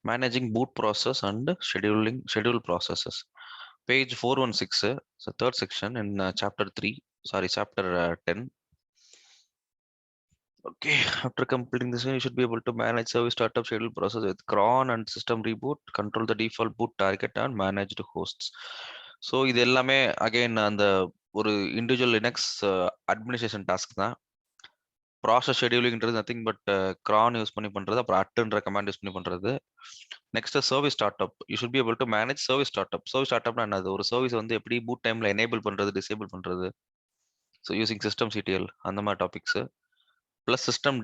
Managing boot process and schedule processes. Page 416, so third section in chapter 10. Okay, after completing this, you should be able to manage service startup schedule process with cron and system reboot, control the default boot target and managed hosts. So இது எல்லாமே again அந்த ஒரு individual linux administration task தான். Process ஷெடியூலிங்ன்றது nothing but cron use பண்ணி பண்றது, அப்புறம் அட்டுன்ற கமாண்ட் யூஸ் பண்ணி பண்றது. Next service start up. You should be able to manage service start up. Service start அப்னா என்னது? ஒரு சர்வீஸ் வந்து எப்படி பூட் டைம்ல எனேபிள் பண்றது, டிசேபிள் பண்றது. ஸோ யூசிங் சிஸ்டம் சிடிஎல் அந்த மாதிரி டாபிக்ஸ். ப்ளஸ் சிஸ்டம்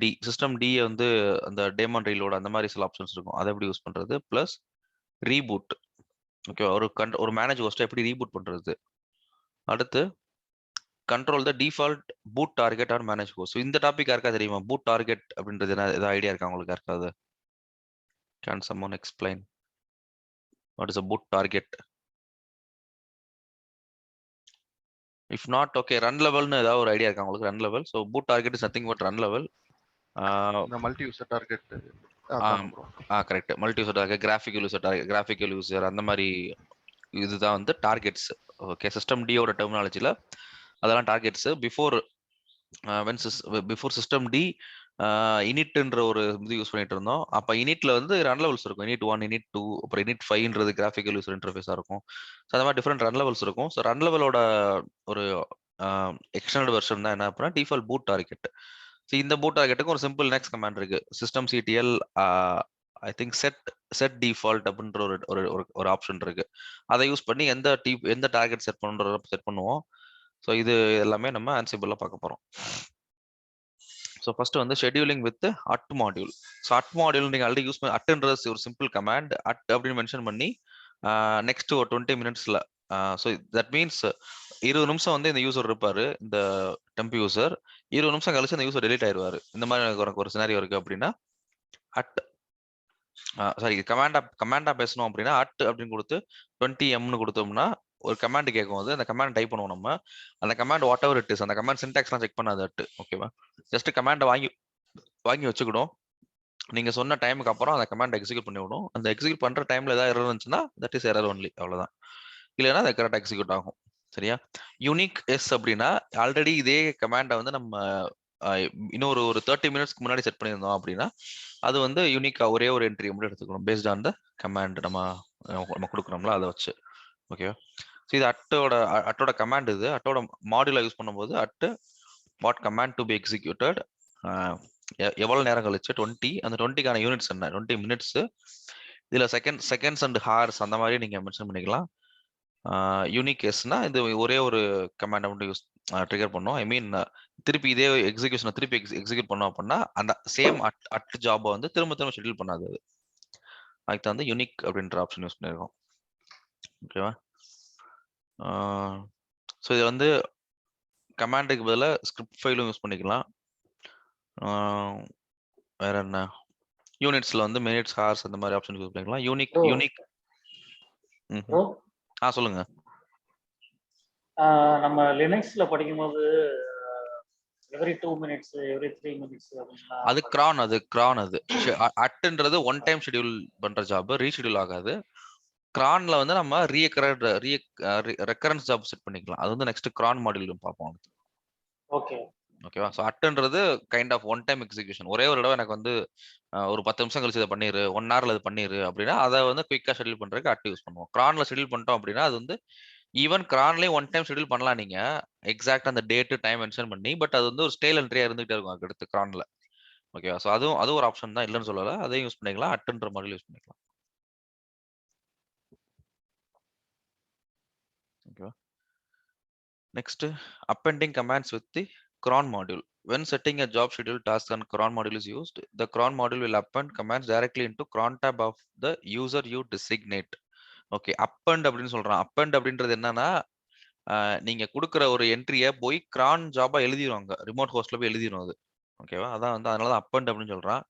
டி வந்து அந்த டேமான் ரீலோட் அந்த மாதிரி சில ஆப்ஷன்ஸ் இருக்கும், அதை எப்படி யூஸ் பண்றது. Plus reboot. ஓகே, ஒரு மேனேஜ் ஹோஸ்ட்டை எப்படி ரீபூட் பண்றது. அடுத்து control the default boot target or manage host. இந்த டாபிக் யாருக்கா தெரியுமா? பூட் டார்கெட் அப்படின்றது என்ன, ஏதாவது ஐடியா இருக்கா உங்களுக்கு யாருக்காவது? Can someone explain what is a boot target? If not, okay, run லெவல்னு ஏதாவது ஒரு ஐடியா இருக்கா உங்களுக்கு? Run level. So boot target is nothing but run level. இந்த multi user target. Correct. Multi user target, graphical user அந்த மாதிரி இதுதான் வந்து டார்கெட்ஸ். ஓகே, சிஸ்டம் டியோட டெர்மினாலஜில அதெல்லாம் டார்கெட்ஸ். பிஃபோர் சிஸ்டம் டி இனிட்ன்ற ஒரு இது யூஸ் பண்ணிட்டு இருந்தோம். அப்ப இனிட்ல வந்து ரன் லெவல்ஸ் இருக்கும். இனிட் 1, இனிட் 2, அப்புறம் இனிட் 5ன்றது கிராஃபிக்கல் யூசர் இன்டர்ஃபேஸா இருக்கும். ஸோ அந்த மாதிரி டிஃப்ரெண்ட் ரன் லெவல்ஸ் இருக்கும். ஸோ ரன் லெவலோட ஒரு எக்ஸ்டெண்டட் வெர்ஷன் தான் என்ன அப்படின்னா டிஃபால்ட் பூட் டார்கெட். ஸோ இந்த பூட் டார்கெட்டுக்கு ஒரு சிம்பிள் நெக்ஸ்ட் கமாண்ட் இருக்கு. System CTL I think set default அப்படின்ற ஒரு ஆப்ஷன் இருக்கு. அதை யூஸ் பண்ணி எந்த டார்கெட் செட் பண்ணுவோம். ஸோ இது எல்லாமே நம்ம ஆன்சிபிளாக பார்க்க போகிறோம். ஸோ ஃபர்ஸ்ட் வந்து scheduling with at module. So at module நீங்கள் ஆல்ரெடி யூஸ் பண்ணி, அட்டுன்றது ஒரு சிம்பிள் கமாண்ட். அட் அப்படின்னு மென்ஷன் பண்ணி நெக்ஸ்ட் ஒரு 20 மினிட்ஸ்ல, ஸோ தட் மீன்ஸ் 20 நிமிஷம் வந்து இந்த யூசர் இருப்பாரு, இந்த டெம்ப் யூசர். 20 நிமிஷம் கழிச்சு அந்த யூசர் டெலிட் ஆயிடுவாரு. இந்த மாதிரி எனக்கு ஒரு சினாரியோ இருக்கு அப்படின்னா அட் சாரி கமாண்டா பேசணும் அப்படின்னா அட் அப்படின்னு கொடுத்து 20mனு கொடுத்தோம்னா ஒரு கமாண்ட் கேட்கும். அது அந்த கமாண்ட் டைப் பண்ணுவோம் நம்ம. அந்த command what ever it is, அந்த கமாண்ட் சின்டாக்ஸ்லாம் செக் பண்ணாது அட். ஓகேவா? ஜஸ்ட் கமாண்டை வாங்கி வச்சுக்கிடும். நீங்க சொன்ன டைமுக்கு அப்புறம் அந்த கமாண்ட் எக்ஸிக்யூட் பண்ணி விடும். அந்த எக்ஸிக்யூட் பண்ற டைம்ல ஏதாவது எரர் இருந்துச்சுன்னா தட் இஸ் எரர் ஒன்லி, அவ்வளவுதான். இல்லைன்னா அது கரெக்டாக எக்ஸிக்யூட் ஆகும். சரியா? யூனிக் எஸ் அப்படின்னா ஆல்ரெடி இதே கமாண்டை வந்து நம்ம இன்னொரு 30 மினிட்ஸ்க்கு முன்னாடி செட் பண்ணியிருந்தோம் அப்படின்னா அது வந்து யூனிக்கா ஒரே ஒரு என்ட்ரி மட்டும் எடுத்துக்கணும் பேஸ்ட் ஆன் த கமாண்ட் நம்ம கொடுக்குறோம்ல அதை வச்சு. ஓகேவா? ஸோ இது அட்டோட கமாண்ட். இது அட்டோட மாடியூலை யூஸ் பண்ணும்போது at what command to be executed, எவ்வளவு நேரம் கழிச்சு 20, அந்த 20க்கான யூனிட்ஸ் என்ன, 20 மினிட்ஸ். இதுல செகண்ட்ஸ் அண்ட் ஹார்ஸ் அந்த மாதிரி நீங்க மென்ஷன் பண்ணிக்கலாம். யூனிக் எஸ்னா இது ஒரே ஒரு கமாண்டை மட்டும் யூஸ் ட்ரிகர் பண்ணும். ஐ மீன் திருப்பி இதே எக்ஸிக்யூஷனை திருப்பி எக்ஸிக்யூட் பண்ணோம் அப்படின்னா அந்த சேம் அட் ஜாபை வந்து திரும்ப ஷெட்யூல் பண்ணாது. அதுக்கு வந்து யூனிக் அப்படின்ற ஆப்ஷன் யூஸ் பண்ணியிருக்கோம். ஓகேவா? ஸோ இது வந்து கமாண்டுக்கு பதிலாக ஸ்கிரிப்ட் ஃபைலும் யூஸ் பண்ணிக்கலாம். வேற என்ன, யூனிட்ஸ்ல வந்து மினிட்ஸ், ஹார்ஸ் அந்த மாதிரி ஆப்ஷன் யூஸ் பண்ணிக்கலாம். யூனிக் சொல்லுங்க. நம்ம லினக்ஸ்ல படிக்கும்போது எவ்ரி 2 மினிட்ஸ், எவ்ரி 3 மினிட்ஸ் அது கிரான். அது அட்ன்றது ஒன் டைம் ஷெட்யூல் பண்ற ஜாப், ரீஷெட்யூல் ஆகாது. கிரான்ல வந்து நம்ம ரெக்கரன்ஸ் ஜாப் செட் பண்ணிக்கலாம். அது வந்து நெக்ஸ்ட் கிரான் மாடியூல் பார்ப்போம். ஓகேவா? ஸோ அட்ன்றது kind of one time execution. ஒரே ஒரு தடவை எனக்கு வந்து ஒரு 10 நிமிஷம் கழிச்சு இதை பண்ணிரு, 1 ஹவர்ல அது பண்ணிரு அப்படின்னா அதை வந்து குயிக்கா ஷெட்யூல் பண்றதுக்கு அட் யூஸ் பண்ணுவோம். கிரான்ல ஷெட்யூல் பண்ணிட்டோம் அப்படின்னா அது வந்து ஈவன் கிரான்லயும் ஒன் டைம் ஷெட்யூல் பண்ணலாம் நீங்க, எக்ஸாக்ட் அந்த டேட் டைம் மென்ஷன் பண்ணி. பட் அது வந்து ஒரு ஸ்டேல் என்ட்ரியா இருந்துகிட்டே இருக்கும் அடுத்து கிரான்ல. ஓகேவா? ஸோ அதுவும் ஒரு ஆப்ஷன் தான், இல்லைன்னு சொல்லல. அதையும் யூஸ் பண்ணிக்கலாம், அட்டுன்ற மாடல் யூஸ் பண்ணிக்கலாம். ஓகேவா? Next appending commands with the cron module. When setting a job schedule task and cron module is used, the cron module will append commands directly into cron tab of the user you designate. Okay, append அப்படின்னு சொல்றான். Append அப்படின்றது என்னன்னா நீங்க கொடுக்குற ஒரு என்ட்ரியை போய் Kiran ஜாபா எழுதிடுவாங்க, remote ஹோஸ்ட்ல போய் எழுதிடும் அது. ஓகேவா? அதான் வந்து அதனாலதான் அப்பண்ட் அப்படின்னு சொல்றான்.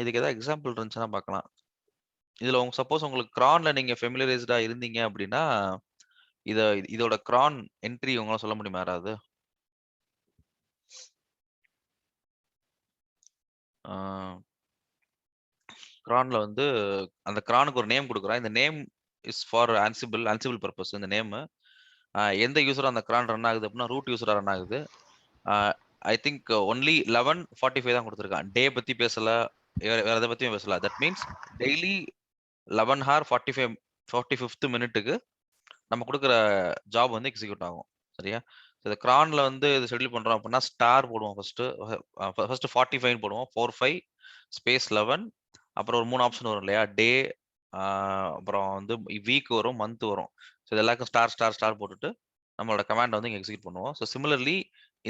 இதுக்கு ஏதாவது எக்ஸாம்பிள் இருந்துச்சுன்னா பார்க்கலாம். இதுல சப்போஸ் உங்களுக்கு கிரான்ல நீங்க ஃபெமிலியரைஸ்டா இருந்தீங்க அப்படின்னா இதோட கிரான் என்ட்ரி உங்களால சொல்ல முடியுமா யாராவது? கிரான்ல வந்து அந்த கிரானுக்கு ஒரு நேம் கொடுக்குறேன். இந்த name is for Ansible purpose. இந்த நேம் எந்த யூசர் அந்த கிரான் ரன் ஆகுது அப்படின்னா ரூட் யூசரா ரன் ஆகுது. ஐ திங்க் ஒன்லி 11:45 தான் கொடுத்துருக்கான். டே பத்தி பேசல, வேற எதை பத்தியும் பேசல. தட் மீன்ஸ் டெய்லி 11:45 மினிட்டுக்கு நம்ம கொடுக்குற ஜாப் வந்து எக்ஸிக்யூட் ஆகும். சரியா? இந்த கிரான்ல வந்து இது ஷெட்யூல் பண்றோம் அப்படின்னா ஸ்டார் போடுவோம். ஃபர்ஸ்ட் 45 போடுவோம். 45 ஸ்பேஸ் 11. அப்புறம் ஒரு 3 ஆப்ஷன் வரும் இல்லையா? டே, அப்புறம் வந்து வீக் வரும், மந்த் வரும். ஸோ இது எல்லாருக்கும் ஸ்டார் ஸ்டார் ஸ்டார் போட்டுட்டு நம்மளோட கமாண்ட் வந்து இங்க எக்ஸிக்யூட் பண்ணுவோம். ஸோ சிமிலர்லி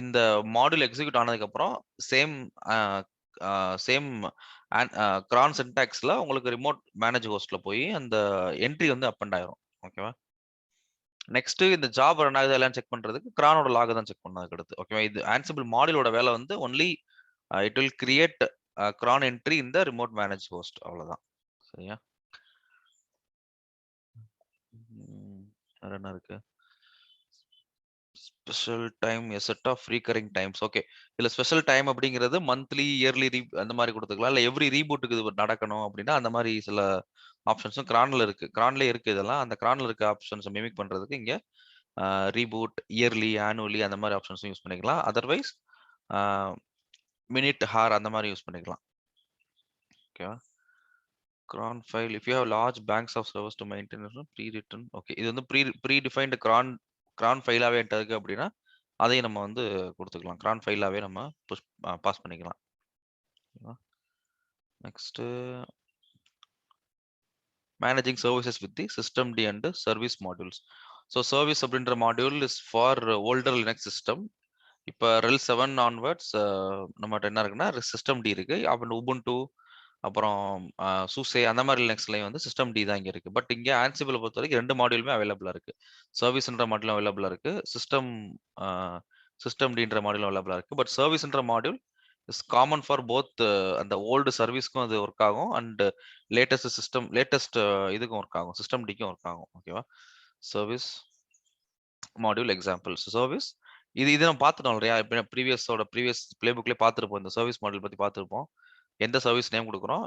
இந்த மாடியூல் எக்ஸிக்யூட் ஆனதுக்கு அப்புறம் சேம் சேம் கிரான் சின்டாக்ஸ்ல உங்களுக்கு ரிமோட் மேனேஜ் ஹோஸ்ட்ல போய் அந்த என்ட்ரி வந்து அப்பண்ட் ஆயிரும். ஓகேவா? நெக்ஸ்ட் இந்த ஜாப் ரன் ஆகுது எல்லாம் செக் பண்றதுக்கு கிரானோட லாக் தான் செக் பண்ணதுக்கு அடுத்து. ஓகேவா? இது ஆன்சிபிள் மாடியூலோட வேலை வந்து only it will create cron entry இந்த ரிமோட் மேனேஜ் ஹோஸ்ட். அவ்வளவுதான். சரியா? வேற என்ன இருக்கு? Special time a set of recurring times. Okay, இதுல ஸ்பெஷல் டைம் அப்படிங்கிறது மந்த்லி, இயர்லி அந்த மாதிரி கொடுத்துக்கலாம். இல்ல எவ்ரி ரீபூட்டுக்கு இது நடக்கணும் அப்படின்னா அந்த மாதிரி சில ஆப்ஷன்ஸும் கிரான்ல இருக்கு. கிரான்ல இருக்கு. இதெல்லாம் அந்த கிரான்ல இருக்க ஆப்ஷன்ஸ் மிமிக் பண்றதுக்கு இங்க ரீபூட், இயர்லி, ஆனுவலி அந்த மாதிரி ஆப்ஷன்ஸும் யூஸ் பண்ணிக்கலாம். அதர்வைஸ் மினிட், ஹார் அந்த மாதிரி யூஸ் பண்ணிக்கலாம். ஓகேவா? cron file if you have large banks of servers to maintain pre-written. Okay, இது வந்து pre-defined cron ஃபைலாவே என்கிட்ட இருக்கு அப்படின்னா அதையும் நம்ம வந்து கொடுத்துக்கலாம். cron ஃபைலாவே நம்ம பாஸ் பண்ணிக்கலாம். Next managing services with the system D and service modules. So service அப்படின்ற module is for older linux system. இப்போ ரெல் 7 ஆன்வர்ட்ஸ் நம்மகிட்ட என்ன இருக்குன்னா சிஸ்டம் டி இருக்கு. அப்புறம் உபுண்டு, அப்புறம் சூசே அந்த மாதிரி லினக்ஸ்லையும் வந்து சிஸ்டம் டி தான் இங்கே இருக்கு. பட் இங்கே ஆன்சிபிளை பொறுத்த வரைக்கும் 2 மாடியூலுமே அவைலபிளா இருக்கு. சர்வீஸ்ன்ற மாடியூலும் அவைலபிளா இருக்கு, சிஸ்டம் டின்ற மாடியூலும் அவைலபிளா இருக்கு. பட் சர்வீஸ்ன்ற module is common for both. அந்த ஓல்டு சர்வீஸ்க்கும் அது ஒர்க் ஆகும் அண்ட் லேட்டஸ்ட் இதுக்கும் ஒர்க் ஆகும், சிஸ்டம் டிக்கும் ஒர்க் ஆகும். ஓகேவா? Service module examples. சர்வீஸ் இது நம்ம பார்த்துட்டோம் இல்லையா? இப்போ ப்ரீவியஸ் பிளே புக்லேயே பார்த்துருப்போம். இந்த சர்வீஸ் மாடியூல் பற்றி பார்த்துருப்போம். எந்த சர்வீஸ் நேம் கொடுக்குறோம்,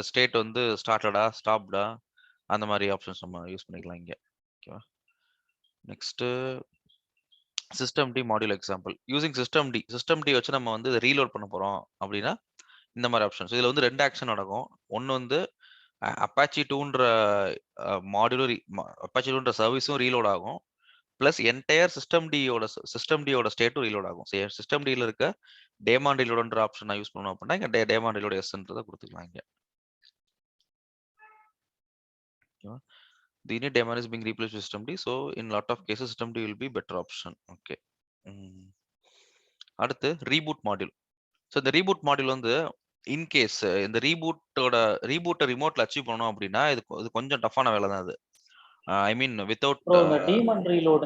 ஸ்டேட் வந்து ஸ்டார்டடா, ஸ்டாப்டா, அந்த மாதிரி ஆப்ஷன்ஸ் நம்ம யூஸ் பண்ணிக்கலாம் இங்கே. ஓகேவா? Next system D module example. Using system D வச்சு நம்ம வந்து ரீலோட் பண்ண போறோம் அப்படின்னா இந்த மாதிரி ஆப்ஷன்ஸ். இதுல வந்து 2 ஆக்ஷன் நடக்கும். ஒன்று வந்து அப்பாச்சி 2ன்ற மாடியூல், அப்பாச்சி 2ன்ற சர்வீஸும் ரீலோட் ஆகும். பிளஸ் என்டையர் சிஸ்டம் டியோட ஸ்டேட்டும் ரீலோட் ஆகும். சிஸ்டம் டில இருக்க டேமான் ரீலோட்ன்ற ஆப்ஷன் நான் யூஸ் பண்ணணும் அப்படின்னா இங்க டேமான் ரீலோட் எஸ்ன்றதை கொடுத்துக்கலாம் இங்க. The init daemon is being replaced with systemd, so in lot of cases systemd will be better option. Okay. அடுத்து ரீபூட் மாடியூல். ஸோ இந்த ரீபூட் மாடியூல் வந்து இன்கேஸ் இந்த ரீபூட்டை ரிமோட்ல அச்சீவ் பண்ணணும் அப்படின்னா இது கொஞ்சம் டஃப்பான வேலை தான். அது ஐ மீன் வித்தவுட் டீமன் ரீலோட்.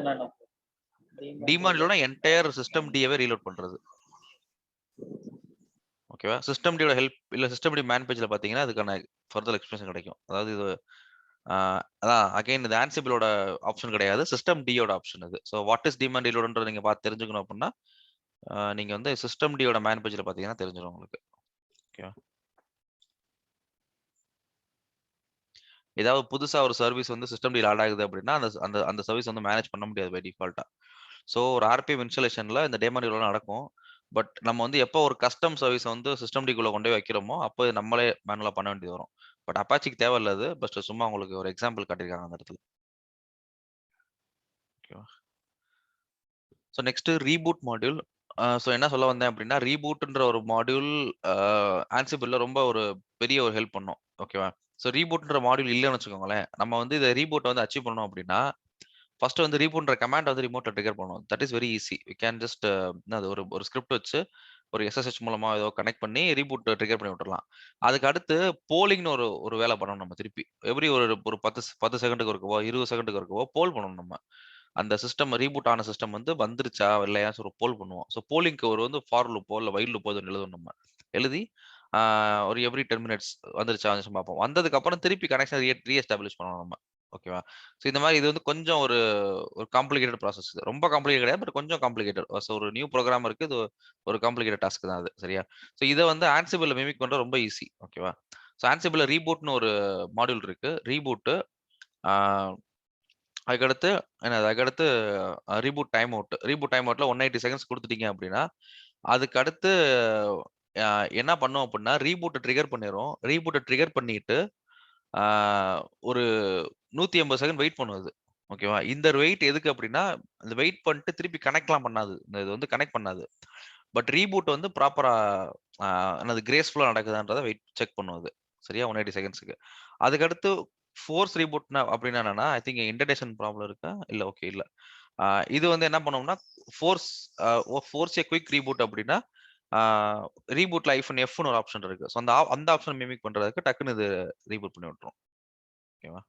டீமான் ரீலோட்னா என்டையர் சிஸ்டம் டியவே ரீலோட் பண்றது. ஓகேவா? சிஸ்டம் டியோட ஹெல்ப் இல்ல சிஸ்டம் டி மேன் பேஜ்ல பாத்தீங்கன்னா அதுக்கான ஃபர்தர் எக்ஸ்பிளேஷன் கிடைக்கும். அதாவது இது அதான் அகைன் இது ஆன்சிபிளோட ஆப்ஷன் கிடையாது, சிஸ்டம் டியோட ஆப்ஷன் இது. ஸோ வாட் இஸ் டீமான் ரீலோட்ன்றது நீங்க பார்த்து தெரிஞ்சுக்கணும் அப்படின்னா நீங்க வந்து சிஸ்டம் டியோட மேன் பேஜ்ல பாத்தீங்கன்னா தெரிஞ்சிடும் உங்களுக்கு. ஓகேவா? ஏதாவது புதுசா ஒரு சர்வீஸ் வந்து சிஸ்டம் டில ஆட் ஆகுது அப்படின்னா அந்த சர்வீஸ் வந்து மேனேஜ் பண்ண முடியாது பை டிஃபால்ட்டா. ஸோ ஒரு ஆர்பிஎம் இன்ஸ்டாலேஷன்ல இந்த டேமான் ரீலோட் நடக்கும். பட் நம்ம வந்து எப்போ ஒரு கஸ்டம் சர்வீஸ் வந்து சிஸ்டம் டிக்குள்ள கொண்டு போய் வைக்கிறோமோ அப்போ நம்மளே மேனுவலா பண்ண வேண்டியது வரும். பட் அப்பாச்சிக்கு தேவையில்ல அது. பட் சும்மா உங்களுக்கு ஒரு எக்ஸாம்பிள் காட்டியிருக்காங்க அந்த இடத்துல. ஓகேவா? So next reboot module. So என்ன சொல்ல வந்தேன் அப்படின்னா ரீபூட்ன்ற ஒரு மாடியூல் ஆன்சிபிள்ல ரொம்ப ஒரு பெரிய ஒரு ஹெல்ப் பண்ணும். ஓகேவா? ஸோ ரீபூட்ன்ற மாடியூல் இல்லைன்னு வச்சுக்கோங்களேன், நம்ம வந்து இதை ரீபூட் வந்து அச்சீவ் பண்ணணும் அப்படின்னா ஃபர்ஸ்ட் வந்து ரீபூட்ன்ற கமாண்ட் வந்து ரிமோட்ல ட்ரிகர் பண்ணுவோம். That is very easy. We can just ஒரு ஸ்கிரிப்ட் வச்சு ஒரு எஸ்எஸ்ஹெச் மூலமா ஏதோ கனெக்ட் பண்ணி ரீபூட் ட்ரிகர் பண்ணி விட்டுறலாம். அதுக்கு அடுத்து போலிங்னு ஒரு வேலை பண்ணணும் நம்ம திருப்பி. எவ்ரி ஒரு 10 செகண்டுக்கு இருக்கவோ 20 செகண்டுக்கு இருக்கவோ போல் பண்ணணும் நம்ம. அந்த சிஸ்டம் ரீபூட் ஆன சிஸ்டம் வந்து வந்துருச்சா இல்லையா ஒரு போல் பண்ணுவோம். ஸோ போலிங்க்கு ஒரு வந்து ஃபார் லூப்போ இல்லை வைல் லூப்போ எழுதணும் நம்ம. எழுதி ஒரு எவ்ரி 10 மினிட்ஸ் வந்துருச்சா பார்ப்போம். வந்ததுக்கு அப்புறம் திருப்பி கனெக்ஷன் ரீஎஸ்டாப்ளிஷ் பண்ணணும் நம்ம. ஓகேவா? ஸோ இந்த மாதிரி இது வந்து கொஞ்சம் ஒரு காம்ப்ளிகேட்டட் ப்ராசஸ். ரொம்ப காம்ப்ளிகேட் கிடையாது, பட் கொஞ்சம் காம்ப்ளிகேட்டட். ஸோ ஒரு நியூ ப்ரோக்ராம் இருக்கு, இது ஒரு காம்ப்ளிகேட்டட் டாஸ்க் தான் அது. சரியா? ஸோ இதை வந்து ஆன்சிபிள் மிமிக் பண்ற ரொம்ப ஈஸி. ஓகேவா? ஸோ ஆன்சிபிள் ரீபூட்னு ஒரு மாடியூல் இருக்கு. ரீபூட்டு அதுக்கடுத்து என்னது அதுக்கடுத்து reboot time out. Reboot time அவுட்ல 180 செகண்ட்ஸ் கொடுத்துட்டீங்க அப்படின்னா அதுக்கு அடுத்து என்ன பண்ணும் அப்படின்னா ரீபூட்டை ட்ரிகர் பண்ணிடும். ரீபூட்டை ட்ரிகர் பண்ணிட்டு ஒரு 180 செகண்ட் வெயிட் பண்ணுவது. ஓகேவா? இந்த வெயிட் எதுக்கு அப்படின்னா இந்த வெயிட் பண்ணிட்டு திருப்பி கனெக்ட்லாம் பண்ணாது. இது வந்து கனெக்ட் பண்ணாது. பட் ரீபூட் வந்து ப்ராப்பரா என்னது கிரேஸ்ஃபுல்லா நடக்குதான்றத வெயிட் செக் பண்ணுவது. சரியா? 180 செகண்ட்ஸ்க்கு. அதுக்கடுத்து ஃபோர்ஸ் ரீபூட்னா அப்படின்னா என்னன்னா ஐ திங்க் இன்டர்டேஷன் ப்ராப்ளம் இருக்கா? இல்ல ஓகே இல்ல. இது வந்து என்ன பண்ணுவோம்னா ஃபோர்ஸ் ஃபோர்ஸ் ஏ குயிக் ரீபூட் அப்படின்னா ரீபூட்ல எஃப்னு ஒரு ஆப்ஷன் இருக்கு. ஸோ அந்த ஆப்ஷன் மிமிக் பண்றதுக்கு டக்குன்னு இது ரீபூட் பண்ணி விட்டுரும். ஓகேவா?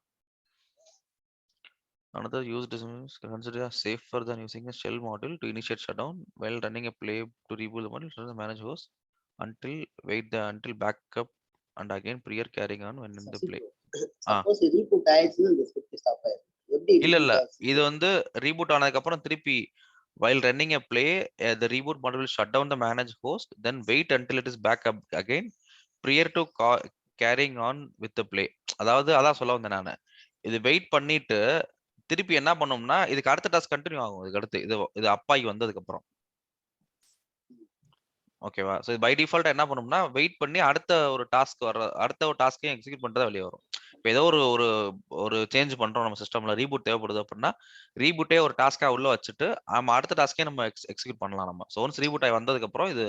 Another used is considered as safer than using a shell module to initiate shutdown while running a play to reboot the module to manage host until backup and again prior carrying on when in the play. Suppose reboot ஆயிடுச்சுன்னா இந்த script stop ஆயிடும். எப்படி இல்ல reboot ஆயிடுச்சு? இது வந்து reboot ஆனதுக்கு அப்புறம் திருப்பி while running a play the reboot module will shut down the manage host then wait until it is back up again prior to carrying on with the play. அதாவது அதான் சொல்ல வந்தேன் நானு. இது வெயிட் பண்ணிட்டு திருப்பி என்ன பண்ணோம்னா இதுக்கு அடுத்த டாஸ்க் கண்டினியூ ஆகும். இதுக்கு அடுத்து இது அப்பாகி வந்ததுக்கு அப்புறம். ஓகேவா? ஸோ பை டிஃபால்ட்டா என்ன பண்ணும்னா வெயிட் பண்ணி அடுத்த ஒரு டாஸ்க்கையும் எக்ஸிக்யூட் பண்ணிட்டு வெளியே வரும். இப்போ ஏதோ ஒரு ஒரு ஒரு சேஞ்ச் பண்றோம் நம்ம சிஸ்டம்ல ரீபூட் தேவைப்படுது அப்படின்னா ரீபூட்டே ஒரு டாஸ்க்கா உள்ள வச்சுட்டு நம்ம அடுத்த டாஸ்க்கே நம்ம எக்ஸிக்யூட் பண்ணலாம் நம்ம. ஸோ ஒன்ஸ் ரீபூட் ஆகி வந்ததுக்கு அப்புறம் இது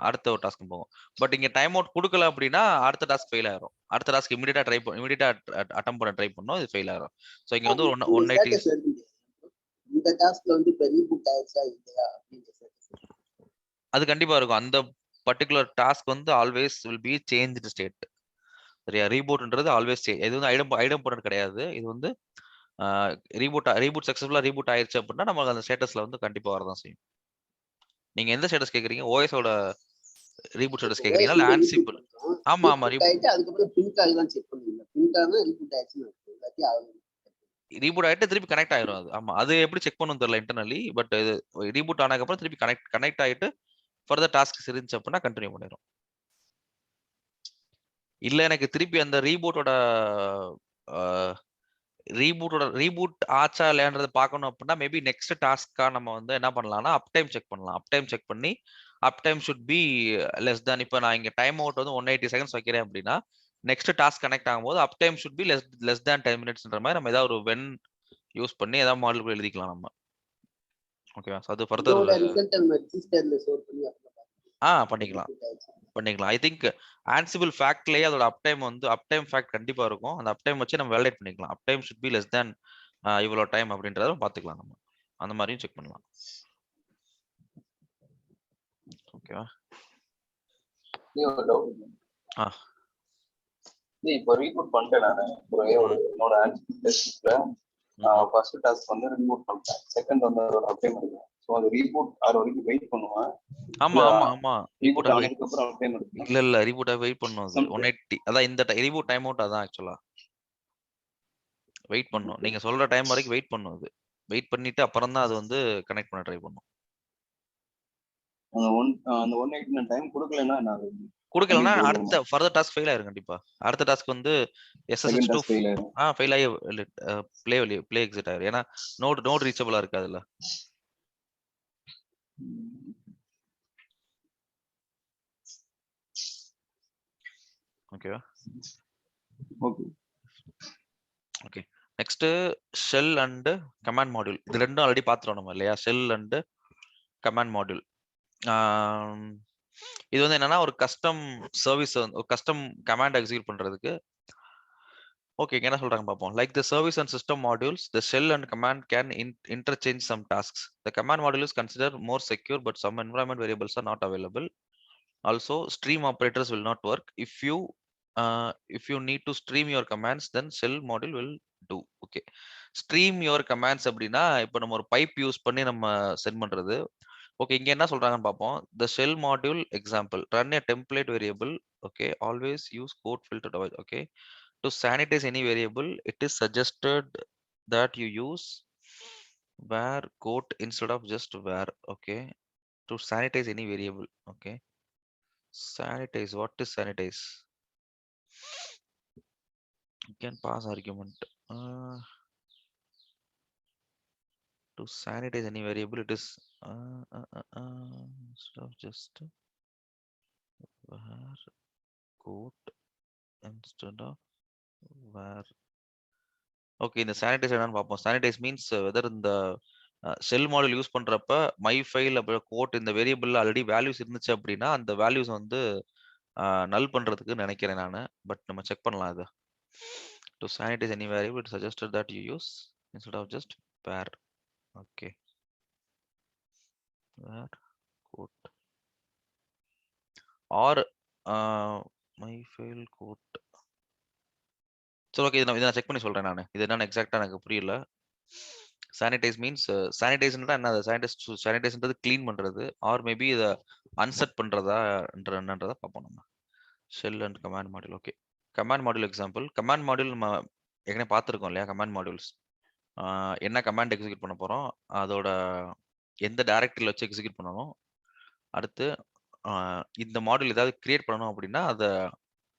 அடுத்த ஒரு டாஸ்க்கு போகும். பட் இங்க டைம் அவுட் கொடுக்கல அப்படின்னா அடுத்த டாஸ்க் ஃபெயில் ஆயிரும். அடுத்த டாஸ்க் இமிடியேட்டா அட்டம் பண்ண ட்ரை பண்ணோம் இது ஃபெயில் ஆயிரும். ஸோ இங்க வந்து இந்த 180 status வருது. இந்த டாஸ்க்ல வந்து இப்ப ரீபூட் ஆயிடுச்சா இல்லையா அப்படின்ற status வருது. அது கண்டிப்பா இருக்கும். அந்த பர்టిక్యులர் டாஸ்க் வந்து always will be changed state. சரியா? ரீபூட்ன்றது ஆல்வேஸ் இது வந்து ஐடம் போர்ட் கிடையாது. இது வந்து ரீபூட் சக்சஸ்ஃபுல்லா ரீபூட் ஆயிருச்சு அப்படின்னா நமக்கு அந்த ஸ்டேட்டஸ்ல வந்து கண்டிப்பா வரதான் செய்யும். நீங்க எந்த ஸ்டேட்டஸ் கேக்குறீங்க? OS ஓட ரீபூட் ஸ்டேட்டஸ் கேக்குறீங்களா இல்ல OS ஆன்சிபிள்? reboot பண்றோம். ஆமா ஆமா reboot ஆயிட்டு அதுக்கப்புறம் பிங்க் ஆகுதான் செக் பண்ணுவீங்க. பிங்க் ஆகுனா ரீபூட் ஆயிடுச்சுன்னு அர்த்தம். இல்லாட்டி ஆகும். ரீபூட் ஆயிட்டு திருப்பி கனெக்ட் ஆயிரும் அது. ஆமா அது எப்படி செக் பண்ணணும் தெரியல இன்டர்னலி. பட் இது ரீபூட் ஆனதுக்கு அப்புறம் திருப்பி கனெக்ட் ஆயிட்டு ஃபர்தர் டாஸ்க் இருந்துச்சு அப்படின்னா கண்டினியூ பண்ணிடும். இல்ல எனக்கு திருப்பி அந்த ரீபூட் ஆச்சா இல்லையான்றத பார்க்கணும் அப்படின்னா மேபி நெக்ஸ்ட் டாஸ்க்கா நம்ம வந்து என்ன பண்ணலாம்னா அப் டைம் செக் பண்ணலாம். அப் டைம் செக் பண்ணி அப் time should be less than. இப்போ நான் இங்க டைம் அவுட் வந்து 180 செகண்ட்ஸ் வைக்கிறேன் அப்படின்னா நெக்ஸ்ட் டாஸ்க் கனெக்ட் ஆகும்போது அப் time should be less than 10 மினிட்ஸ்ன்ற மாதிரி நம்ம ஏதாவது ஒரு வென் யூஸ் பண்ணி ஏதாவது மாடல் எழுதிக்கலாம் நம்ம. ஓகேவா? அது ஃபர்தர் இதோட ரிசல்ட் நம்ம ரெஜிஸ்டர்ல ஸ்டோர் பண்ணி அப்புறம் பண்ணிக்கலாம் reboot ஆயிடுச்சு. பண்ணிக்கலாம். ஐ திங்க் ஆன்சிபிள் ஃபேக்ட்லயே அதோட அப் டைம் ஃபேக்ட் கண்டிப்பா இருக்கும். அந்த அப் டைம் வச்சு நம்ம வேலிடேட் பண்ணிக்கலாம். அப் time should be less than இவ்வளோ டைம் அப்படின்றத பார்த்துக்கலாம் நம்ம. அந்த மாதிரியும் செக் பண்ணலாம். ஓகேவா? ஆ இப்போ ரீபூட் பண்ணிட்டேன் நானு. ஒரு என்னோட ஆன்சிபிள் ஃபர்ஸ்ட் டாஸ்க் வந்து ரீபூட் பண்ணிட்டேன். செகண்ட் வந்து ஒரு அப்ளை பண்ணிட்டேன். ஸோ அந்த ரீபூட் ஆற வரைக்கும் வெயிட் பண்ணுவேன். ஆமா ஆமா ஆமா ரீபூட் ஆனதுக்கு அப்புறம் அப்ளை பண்ணிட்டேன். இல்ல ரீபூட் வெயிட் பண்ணும் அது 180. அதான் இந்த ரீபூட் டைம் அவுட் அதான் ஆக்சுவலா வெயிட் பண்ணும். நீங்க சொல்ற டைம் வரைக்கும் வெயிட் பண்ணும் அது. வெயிட் பண்ணிட்டு அப்புறம் தான் அது வந்து கனெக்ட் பண்ண ட்ரை பண்ணும். அந்த 180 நான் டைம் கொடுக்கலன்னா நான் கொடுக்கலன்னா அடுத்த ஃபர்தர் டாஸ்க் ஃபெயில் ஆயிரும் கண்டிப்பா. அடுத்த டாஸ்க் வந்து SSH2 ஃபெயில் ஆகி ப்ளே எக்ஸிட் ஆயிரும். ஏன்னா நோட் ரீச்சபிளா இருக்கு அதுல. ஓகேவா? Okay next shell and command module. இது ரெண்டும் ஆல்ரெடி பார்த்துட்டோம் நம்ம இல்லையா? Shell and command module. இது வந்து என்னன்னா ஒரு கஸ்டம் சர்வீஸ் ஒரு கஸ்டம் கமாண்ட் எக்ஸிக்யூட் பண்றதுக்கு. ஓகே என்ன சொல்றாங்க பார்ப்போம். Like the service and system modules the shell and command can interchange some tasks. The command module is consider more secure but some environment variables are not available. Also stream operators will not work. If you need to stream your commands then shell module will do. Okay, stream your commands அப்படின்னா இப்போ நம்ம ஒரு pipe use பண்ணி நம்ம send பண்றது. Okay இங்க என்ன சொல்றாங்கன்னு பார்ப்போம். The shell module example run a template variable. Okay, always use code filter device. Okay, to sanitize any variable it is suggested that you use var quote instead of just var. Okay, to sanitize any variable. Okay, sanitize. What is sanitize? You can pass argument. To sanitize any variable, it is instead of just where quote instead of where. Okay, இந்த sanitise என்னன்னு பார்ப்போம். Sanitise means weather இந்த shell model use பண்றப்ப my file அப்புறம் code இந்த variable already values இருந்துச்சு அப்படின்னா அந்த வேல்யூஸ் வந்து நல் பண்றதுக்கு நினைக்கிறேன் நான். பட் நம்ம செக் பண்ணலாம் இது. To sanitize any variable it suggested that you use instead of just var. Okay, var quote or my file quote. சரி, ஓகே, இதை நான் செக் பண்ணி சொல்றேன் நான். இது என்னன்னு எக்ஸாக்டா எனக்கு புரியல. சானிடைஸ் மீன்ஸ் சானிடைஸ்ன்றா என்ன? சானிடைஸ்ன்றது க்ளீன் பண்றது, ஆர் மேபி இதை அன்செட் பண்றதா என்னன்றதை பார்ப்போம் நம்ம. Shell and command module. Okay, command module example. Command module நம்ம ஏற்கனவே பார்த்துருக்கோம் இல்லையா? கமாண்ட் மாடியூல்ஸ் என்ன கமாண்ட் எக்ஸிக்யூட் பண்ண போறோம், அதோட எந்த டைரக்டரியில் வச்சு எக்ஸிக்யூட் பண்ணணும், அடுத்து இந்த மாடியூல் ஏதாவது கிரியேட் பண்ணணும் அப்படின்னா அதை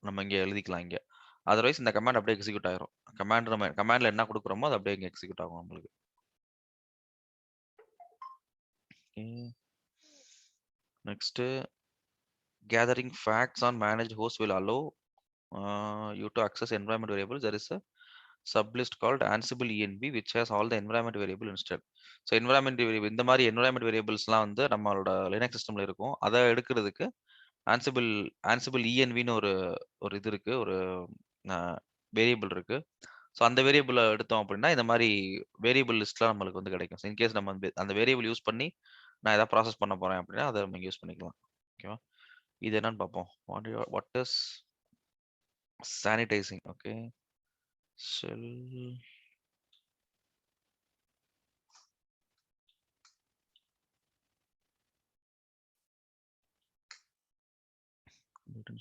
நம்ம இங்கே எழுதிக்கலாம். இங்கே அதர்வைஸ் இந்த கமாண்ட் அப்படியே எக்ஸிக்யூட் ஆயிரும். நம்ம கமாண்ட்ல என்ன கொடுக்குறோமோ அது அப்படியே இங்கே எக்ஸிக்யூட் ஆகும் நம்மளுக்கு. Next, gathering facts on managed host will allow you to access environment variables. There is a sublist called Ansible env which has all the environment variable instead. So environment variable, இந்த மாதிரி environment variablesலாம் வந்து நம்மளோட Linux சிஸ்டம்ல இருக்கும். அதை எடுக்கிறதுக்கு Ansible envன்னு ஒரு இது இருக்கு, ஒரு வேரியபிள் இருக்கு. ஸோ அந்த வேரியபிளை எடுத்தோம் அப்படின்னா இந்த மாதிரி வேரியபிள் லிஸ்ட்லாம் நம்மளுக்கு வந்து கிடைக்கும். ஸோ இன்கேஸ் நம்ம அந்த வேரியபிள் யூஸ் பண்ணி நான் எதாவது ப்ராசஸ் பண்ண போறேன் அப்படின்னா அதை நம்ம யூஸ் பண்ணிக்கலாம். ஓகேவா? இது என்னன்னு பார்ப்போம். What is sanitising? Okay, shell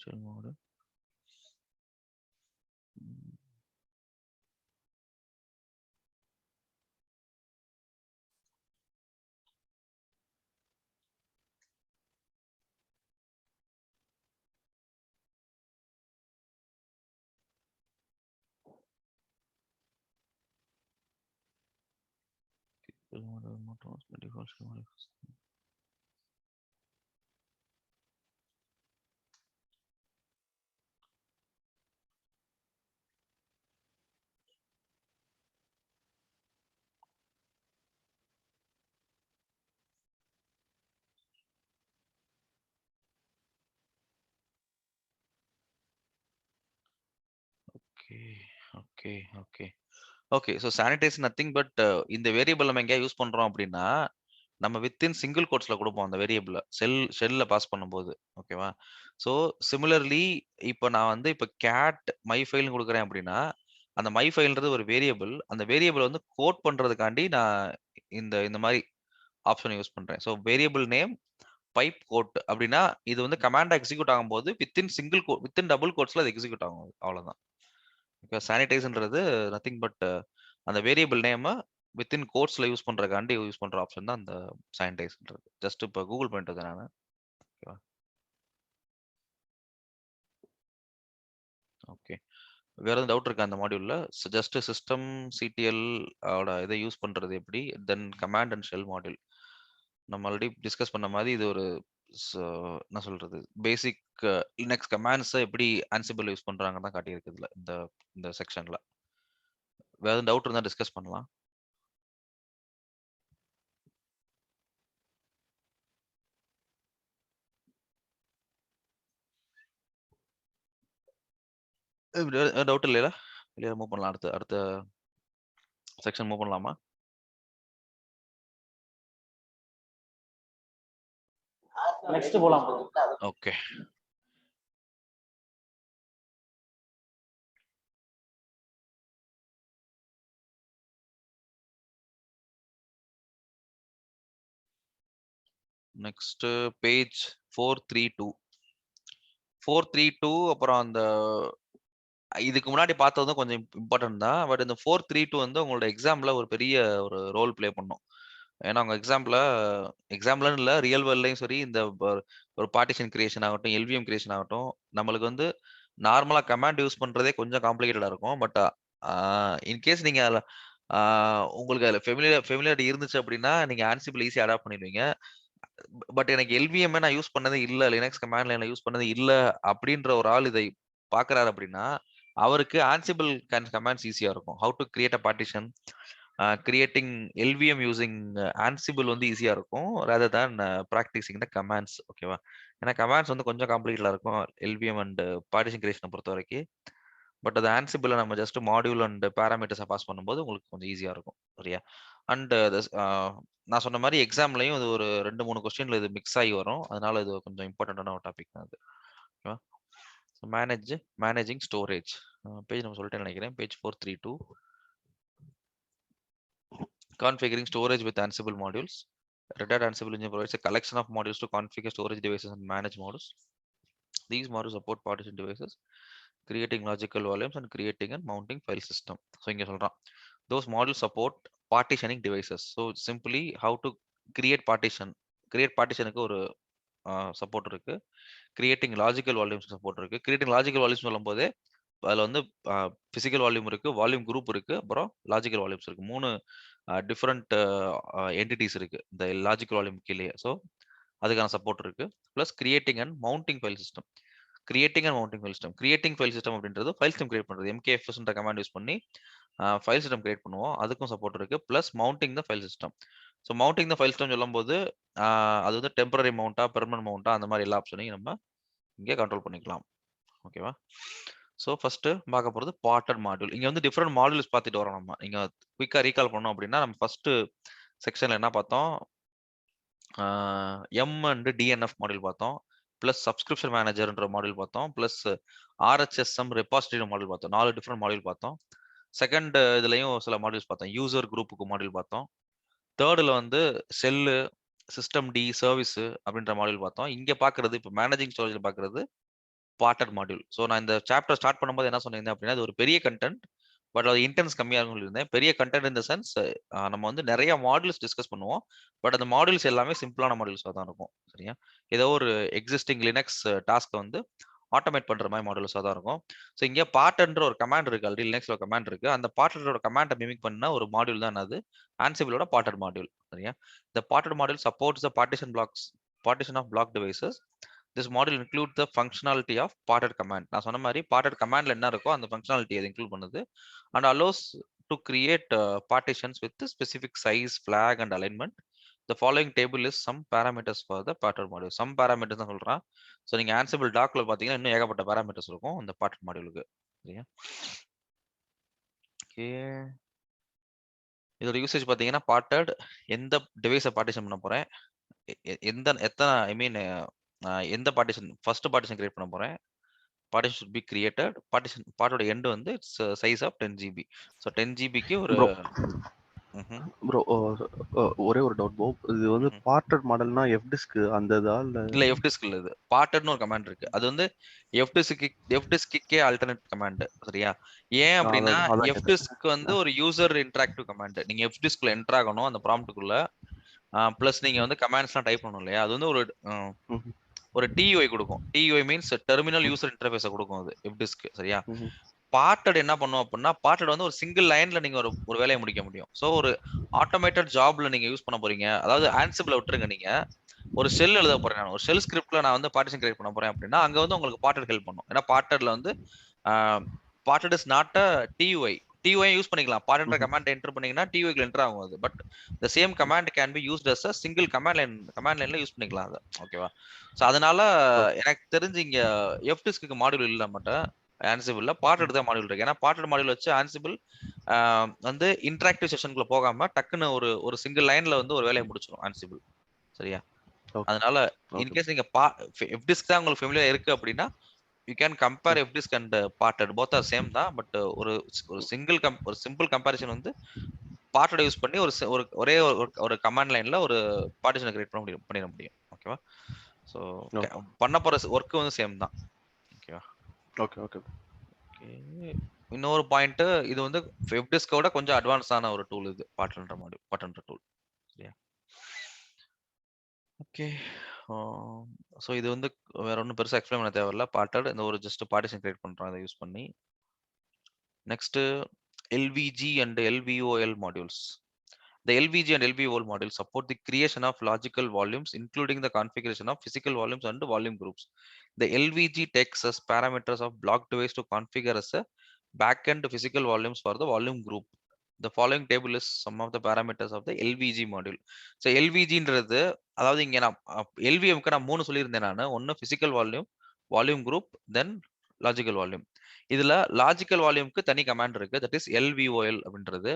shell mode. Okay. So sanitise nothing but இந்த வேரியபிள் நம்ம எங்கேயா யூஸ் பண்றோம் அப்படின்னா நம்ம வித்தின் சிங்கிள் கோட்ஸ்ல கொடுப்போம் அந்த வேரியபிள ஷெல்ல பாஸ் பண்ணும்போது. ஓகேவா? ஸோ சிமிலர்லி இப்போ நான் வந்து இப்போ கேட் மை ஃபைல்னு கொடுக்குறேன் அப்படின்னா அந்த மை ஃபைல்ன்றது ஒரு வேரியபிள். அந்த வேரியபிள் வந்து கோட் பண்றதுக்காண்டி நான் இந்த மாதிரி ஆப்ஷனை யூஸ் பண்றேன். So variable name pipe quote அப்படின்னா இது வந்து கமாண்டா எக்ஸிக்யூட் ஆகும்போது வித்தின் டபுள் கோட்ஸ்ல அது எக்ஸிக்யூட் ஆகும். அவ்வளவுதான். சானிடைஸ்ன்றது நத்திங் பட் அந்த வேரியபிள் நேம் வித்தின் கோட்ஸ்ல யூஸ் பண்றதுக்காண்டி யூஸ் பண்ற ஆப்ஷன் தான் அந்த சானிடைஸ்ன்றது. ஜஸ்ட் இப்போ கூகுள் பண்ணிட்டு இருக்கேன் நான். ஓகே, வேற எதுவும் டவுட் இருக்கா அந்த மாடியூல்ல? ஜஸ்ட் சிஸ்டம் சிடிஎல் ஓட இதை யூஸ் பண்றது எப்படி, தென் கமாண்ட் அண்ட் ஷெல் மாடியூல் நம்ம ஆல்ரெடி டிஸ்கஸ் பண்ண மாதிரி இது ஒரு என்ன சொல்றது பேசிக் லினக்ஸ் கமாண்ட்ஸை எப்படி ஆன்சிபிள் யூஸ் பண்றாங்கன்னு தான் காட்டியிருக்கு இதுல இந்த செக்ஷன்ல. வேற எதுவும் டவுட் இருந்தா டிஸ்கஸ் பண்ணலாம். டவுட் இல்லையா? இல்லையா? மூவ் பண்ணலாம். அடுத்த செக்ஷன் மூவ் பண்ணலாமா? நெக்ஸ்ட் போலாம். ஓகே, நெக்ஸ்ட் பேஜ் 432 அப்புறம் அந்த இதுக்கு முன்னாடி பார்த்ததும் கொஞ்சம் இம்பார்ட்டன்ட் தான். பட் இந்த 432 வந்து உங்களோட எக்ஸாம்ல ஒரு பெரிய ஒரு ரோல் ப்ளே பண்ணும். ஏன்னா உங்க எக்ஸாம்லன்னு இல்லை, ரியல் வேர்ல்ட்லையும் சரி, இந்த ஒரு பார்ட்டிஷன் கிரியேஷன் ஆகட்டும், எல்விஎம் கிரியேஷன் ஆகட்டும், நம்மளுக்கு வந்து நார்மலா கமாண்ட் யூஸ் பண்றதே கொஞ்சம் காம்ப்ளிகேட்டடா இருக்கும். பட் இன்கேஸ் நீங்க அதுல உங்களுக்கு அதுல ஃபெமிலியாரிட்டி இருந்துச்சு அப்படின்னா நீங்க ஆன்சிபிள் ஈஸியா அடாப்ட் பண்ணிடுவீங்க. பட் எனக்கு எல்விஎம் நான் யூஸ் பண்ணதே இல்ல, லினக்ஸ் கமாண்ட் லைன்ல யூஸ் பண்ணது இல்ல அப்படின்ற ஒரு ஆள் இதை பாக்குறாரு அப்படின்னா அவருக்கு ஆன்சிபிள் கமாண்ட்ஸ் ஈஸியா இருக்கும். How to create a partition, creating LVM using Ansible வந்து ஈஸியா இருக்கும் ரேதர் தேன் ப்ராக்டிசிங் த கமாண்ட்ஸ். ஓகேவா? ஏன்னா கமாண்ட்ஸ் வந்து கொஞ்சம் காம்ப்ளிகேட்டா இருக்கும் எல்விஎம் அண்ட் பார்ட்டிஷன் கிரியேஷனை பொறுத்த வரைக்கும். பட் அது ஆன்சிபிள் நம்ம ஜஸ்ட் மாடியூல் அண்ட் பேராமீட்டர்ஸை பாஸ் பண்ணும்போது உங்களுக்கு கொஞ்சம் ஈஸியா இருக்கும். சரியா? அண்ட் நான் சொன்ன மாதிரி எக்ஸாம்லயும் இது ஒரு 2-3 கொஸ்டின்ல இது மிக்ஸ் ஆகி வரும். அதனால இது கொஞ்சம் இம்பார்ட்டன்டான ஒரு டாபிக் தான் அது. ஓகேவா? மேனேஜிங் ஸ்டோரேஜ் பேஜ் நம்ம சொல்லிட்டேன்னு நினைக்கிறேன். Page 432. Configuring storage with Ansible modules. Red Hat Ansible Engine provides a collection of modules to configure storage devices and manage modules. These modules support partition devices, creating logical volumes and creating and mounting file system. So இங்க சொல்றான் those modules support partitioning devices. So simply how to create partitionக்கு ஒரு support இருக்கு. Creating logical volumes support இருக்கு. Creating logical volumes சொல்லும்போது அதுல வந்து physical volume இருக்கு, volume group இருக்கு, அப்புறம் லாஜிக்கல் வால்யூம்ஸ் இருக்கு. 3 டிஃபரெண்ட் என்டிட்டிஸ் இருக்கு இந்த லாஜிக்கல் வால்யூம் கீழே. ஸோ அதுக்கான சப்போர்ட் இருக்கு. Plus creating and mounting file system. Creating file system அப்படின்றது ஃபைல் சிஸ்டம் கிரியேட் பண்றது. MKFS கமாண்ட் யூஸ் பண்ணி ஃபைல் சிஸ்டம் கிரியேட் பண்ணுவோம். அதுக்கும் சப்போர்ட் இருக்கு. Plus mounting the file system. So mounting the file system சொல்லும்போது அது வந்து டெம்பரரி மவுண்டா, பெர்மனன்ட் மவுண்டா, அந்த மாதிரி எல்லா ஆப்ஷனையும் நம்ம இங்கே கண்ட்ரோல் பண்ணிக்கலாம். ஓகேவா? ஸோ ஃபர்ஸ்ட் பார்க்க போகிறது பார்ட்டட் மாடியூல். இங்கே வந்து டிஃப்ரெண்ட் மாடியூல்ஸ் பார்த்துட்டு வரோம். நம்ம இங்கே குயிக்காக ரீகால் பண்ணோம் அப்படின்னா நம்ம ஃபர்ஸ்ட் செக்ஷன்ல என்ன பார்த்தோம்? எம் அண்ட் டிஎன்எஃப் மாடியூல் பார்த்தோம். பிளஸ் சப்ஸ்கிரிப்ஷன் மேனேஜர்ன்ற மாடியூல் பார்த்தோம். பிளஸ் RHSM ரெபாசிட்டரி மாடியூல் பார்த்தோம். 4 டிஃப்ரெண்ட் மாடியூல் பார்த்தோம். செகண்ட் இதுலயும் சில மாடியூல்ஸ் பார்த்தோம். யூசர் குரூப்புக்கு மாடியூல் பார்த்தோம். தேர்டில் வந்து செல்லு, சிஸ்டம் டி, சர்வீஸ் அப்படின்ற மாடியூல் பார்த்தோம். இங்கே பார்க்கறது இப்போ மேனேஜிங் ஸ்டோரேஜ் பார்க்கறது பார்ட்டட் மாடியூல். ஸோ நான் இந்த சாப்டர் ஸ்டார்ட் பண்ணும்போது என்ன சொன்னீங்க அப்படின்னா இது ஒரு பெரிய கண்டென்ட், பட் அது இன்டென்ஸ் கம்மியாக சொல்லியிருந்தேன். பெரிய கண்டென்ட் இந்த சென்ஸ் நம்ம வந்து நிறைய மாடியூல்ஸ் டிஸ்கஸ் பண்ணுவோம். பட் அந்த மாடியூல்ஸ் எல்லாமே சிம்பிளான மாடியூல்ஸாக தான் இருக்கும். சரியா? ஏதோ ஒரு எக்ஸிஸ்டிங் லினக்ஸ் டாஸ்க்கை வந்து ஆட்டோமேட் பண்ற மாதிரி மாடியூல்ஸாக தான் இருக்கும். ஸோ இங்கே பார்ட்ன்ற ஒரு கமாண்ட் இருக்கு, ஆல்ரெடி லினக்ஸ்ல கமாண்ட் இருக்கு. அந்த பார்ட்டோட கமாண்டை மிமிக் பண்ண ஒரு மாடியூல் தான் அது ஆன்சிபிளோட பார்ட்டட் மாடியூல். சரியா? இந்த parted module supports the partition of block devices. This module includes the functionality of parted command. நான் சொன்ன மாதிரி parted commandல என்ன இருக்கோ அந்த functionality அதை include பண்ணுது and allows to create partitions with the specific size, flag and alignment. The following table is some parameters for the parted module. Some parameters தான் சொல்றான். ஸோ நீங்க Ansible டாக்ல பாத்தீங்கன்னா இன்னும் ஏகப்பட்ட parameters இருக்கும் இந்த parted moduleக்கு. சரியா? ஓகே, இதோட யூசேஜ் பாத்தீங்கன்னா parted எந்த டிவைஸை பார்ட்டிஷன் பண்ண போறேன், எத்தனை எந்த பார்ட்டிஷன் ஃபர்ஸ்ட் பார்ட்டிஷன் கிரியேட் பண்ண போறேன், பார்ட்டிஷன் should be created, பார்ட்டோட எண்ட் வந்து it's size of 10 GB. So 10 GBக்கு ஒரு ப்ரோ ஒரே ஒரு டவுட் ப்ரோ, இது வந்து பார்ட்டட் மாடல்னா எஃப் டிஸ்க் அந்த இதா இல்ல எஃப் டிஸ்க் இல்ல, இது பார்ட்டட்னு ஒரு கமாண்ட் இருக்கு. அது வந்து எஃப் டிஸ்க்கே ஆல்டர்னேட் கமாண்ட். சரியா? ஏன் அப்படின்னா எஃப் டிஸ்க் வந்து ஒரு யூசர் இன்டராக்டிவ் கமாண்ட். நீங்க எஃப் டிஸ்க்ல என்டர் ஆகணும் அந்த ப்ராம்ப்ட்டுக்குள்ள. பிளஸ் நீங்க வந்து கமாண்ட்ஸ்லாம் டைப் பண்ணணும் இல்லையா? அது வந்து ஒரு TUI கொடுக்கும். TUI மீன்ஸ் டெர்மினல் யூசர் இன்டர்ஃபேஸை கொடுக்கும் அது எஃப் டிஸ்க். சரியா? பார்ட்டட் என்ன பண்ணும் அப்படின்னா பார்ட்டட் வந்து ஒரு சிங்கிள் லைன்ல நீங்க ஒரு வேலையை முடிக்க முடியும். ஸோ ஒரு ஆட்டோமேட்டட் ஜாப்ல நீங்க யூஸ் பண்ண போறீங்க. அதாவது ஆன்சிபிள விட்டுருங்க, நீங்க ஒரு ஷெல் எழுத போறேன், நான் ஒரு ஷெல் ஸ்கிரிப்ட்ல நான் வந்து பார்ட்டிஷன் கிரியேட் பண்ண போறேன் அப்படின்னா அங்க வந்து உங்களுக்கு பார்ட்டட் ஹெல்ப் பண்ணும். ஏன்னா பார்ட்டட்ல வந்து parted is not a TUI. TUI use பண்ணிக்கலாம். பார்ட்டட் கமாண்ட் என்டர் பண்ணீங்கன்னா TUI என்டர் ஆகும் அது. But the same command can be used as a single command லைன்ல யூஸ் பண்ணிக்கலாம் அது. ஓகேவா? ஸோ அதனால எனக்கு தெரிஞ்சு இங்க எஃப் டிஸ்க்கு மாடியூல் இல்ல மாட்டேன் ஆன்சிபிள்ல, பார்ட்டட் தான் மாடியூல் இருக்கு. ஏன்னா பார்ட்டட் மாடியூல் வச்சு ஆன்சிபிள் வந்து இன்டராக்டிவ் செஷனுக்குள்ள போகாம டக்குன்னு ஒரு சிங்கிள் லைன்ல வந்து ஒரு வேலையை முடிச்சிடும் ஆன்சிபிள். சரியா? அதனால இன்கேஸ் நீங்க எஃப் டிஸ்க் தான் உங்களுக்கு ஃபெமிலியர் இருக்கு அப்படின்னா you can compare fdisk and parted, both are same தான். பட் ஒரு சிம்பிள் கம்பேரிசன் வந்து பார்ட்டட் யூஸ் பண்ணி ஒரே ஒரு கமாண்ட் லைன்ல ஒரு பார்ட்டிஷனை கிரியேட் பண்ணிட முடியும். ஓகேவா? ஸோ பண்ண போற ஒர்க் வந்து சேம் தான். ஓகேவா? Okay okay okay. இன்னொரு பாயிண்ட், இது வந்து fdiskோட கொஞ்சம் அட்வான்ஸான ஒரு டூல் இது பார்ட்டன்ற டூல். சரியா? ஓகே, ஸோ இது வந்து வேற ஒன்றும் பெருசாக எக்ஸ்பிளைன் பண்ண தேவையில்ல. பார்ட்டட் இந்த ஒரு ஜஸ்ட் பார்ட்டிஷன் கிரியேட் பண்ணுறோம் இதை யூஸ் பண்ணி. Next LVG and LVOL modules. The LVG and LVOL modules support the creation of logical volumes, including the configuration of physical volumes and volume groups. The LVG takes as parameters of block device to configure as a backend physical volumes for the volume group. The following table is some of the parameters of the LVG module. So LVGன்றது அதாவது இங்க நான் LVMக்கு நான் 3 சொல்லியிருந்தேன் நான். ஒன்னு physical volume, volume group, then logical volume. இதுல logical வால்யூம்க்கு தனி கமாண்ட் இருக்கு. தட் இஸ் LVOL அப்படின்றது.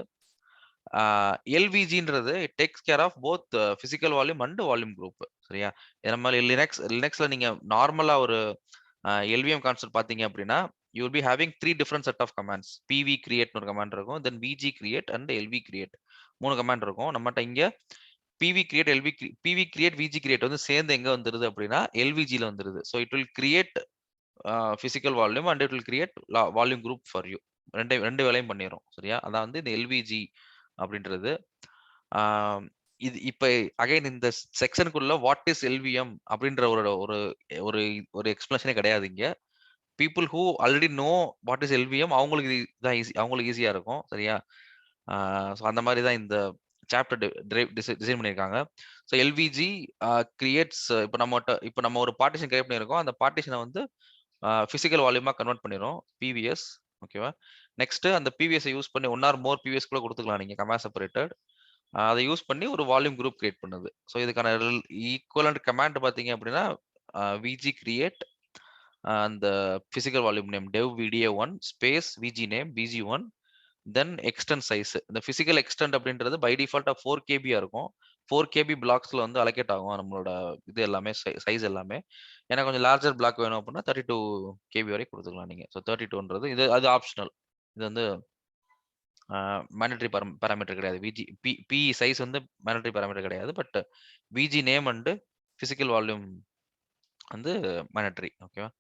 LVGன்றது it takes care of both physical volume and volume group. சரியா? நம்ம லினக்ஸ்ல நீங்க நார்மலா ஒரு LVM கான்செப்ட் பாத்தீங்க அப்படின்னா you will be having 3 different set of commands. PV create ஒரு கமாண்ட் இருக்கும், then VG create and LV create 3 command இருக்கும். நம்மட்ட இங்க PV create PV create VG create வந்து சேர்ந்து எங்க வந்துருது அப்படின்னா LVG ல வந்துருது. So it will create physical volume and it will create volume group for you. ரெண்டு வேலையும் பண்ணிரும். சரியா? அதான் வந்து இந்த LVG அப்படின்றது. இது இப்ப அகைன் இந்த செக்ஷனுக்குள்ள வாட் இஸ் LVM அப்படின்ற ஒரு ஒரு ஒரு ஒரு எக்ஸ்பிளனேஷனே கிடையாது இங்க. People who already know what is LVM அவங்களுக்கு தான் ஈஸி, அவங்களுக்கு ஈஸியா இருக்கும். சரியா? ஸோ அந்த மாதிரி தான் இந்த சாப்டர் டிசைன் பண்ணியிருக்காங்க. ஸோ LVG கிரியேட்ஸ் இப்போ நம்ம ஒரு பார்ட்டிஷன் கிரியேட் பண்ணியிருக்கோம். அந்த பார்ட்டிஷனை வந்து பிசிக்கல் வால்யூமா கன்வெர்ட் பண்ணிரும் PVS. ஓகேவா? நெக்ஸ்ட் அந்த PVS யூஸ் பண்ணி ஒன் ஆர் மோர் PVS கூட கொடுத்துக்கலாம் நீங்க கமா செப்பரேட்டட். அதை யூஸ் பண்ணி ஒரு வால்யூம் குரூப் கிரியேட் பண்ணுது. ஸோ இதுக்கான ஈக்குவலண்ட் கமாண்ட் பார்த்தீங்க அப்படின்னா VG கிரியேட் அந்த physical volume name dev VDA1 space VG name VG1 தென் எக்ஸ்டென்ட் சைஸ். இந்த பிசிக்கல் எக்ஸ்டென்ட் அப்படின்றது பை டிஃபால்ட்டா 4 KB இருக்கும். 4 KB பிளாக்ஸ்ல வந்து அலோகேட் ஆகும் நம்மளோட இது எல்லாமே சைஸ் எல்லாமே. எனக்கு கொஞ்சம் லார்ஜர் பிளாக் வேணும் அப்படின்னா 32 KB வரை கொடுத்துக்கலாம் நீங்க. ஸோ 32ன்றது இது அது ஆப்ஷனல். இது வந்து மேண்டட்டரி பேராமீட்டர் கிடையாது. பி சைஸ் வந்து மேண்டட்டரி பேராமீட்டர் கிடையாது. But VG name and physical volume வந்து மேண்டட்டரி. ஓகேவா?